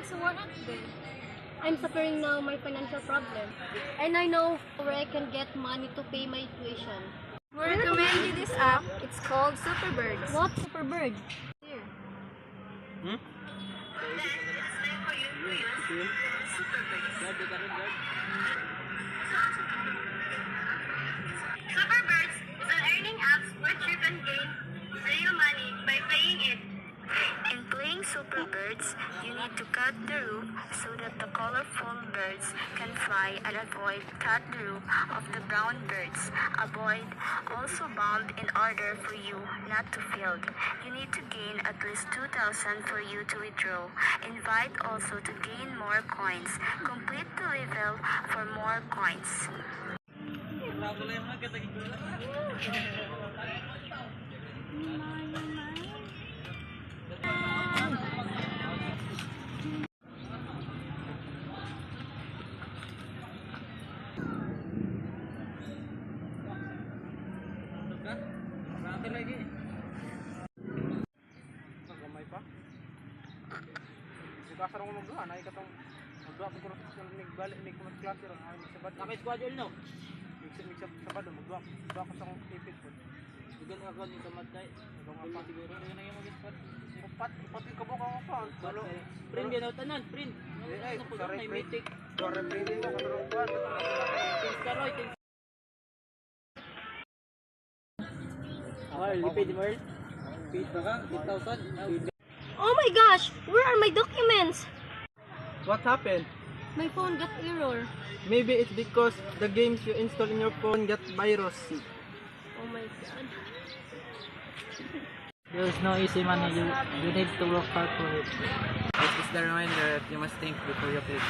So what then? I'm suffering now my financial problem. And I know where I can get money to pay my tuition. We recommend you this app. It's called Superbirds. What Superbird? Here. Superbirds is an earning app which you can gain real money by playing it. In playing Superbirds, you need to cut the roof so that the colorful birds can fly and avoid cut the roof of the brown birds. Avoid also bound in order for you not to field. You need to gain at least 2,000 for you to withdraw. Invite also to gain more coins. Complete the level for more coins. Kasarong mo magduha, na ikatong magduha ko kursus ng nagbalik ni kumat klase ron, ay magsabad. Nakit schedule no? Magsabad magduha ko sa tipid po. Dugan ako ni kamatay. Wala siguro na yung mag-spot. Upat ka buka mo pa. Solo. Print ganaw tanan, print. Ay, Ano po sorry, may print. meeting. Sorry, printing ko kanurong kuwan. Thanks karoy, thanks. Marl, lipid Marl. Pid ba ka? 8,000. Oh my gosh! Where are my documents? What happened? My phone got error. Maybe it's because the games you install in your phone got virus. Oh my god. There's no easy money. You need to work hard for it. This is the reminder that you must think before you click.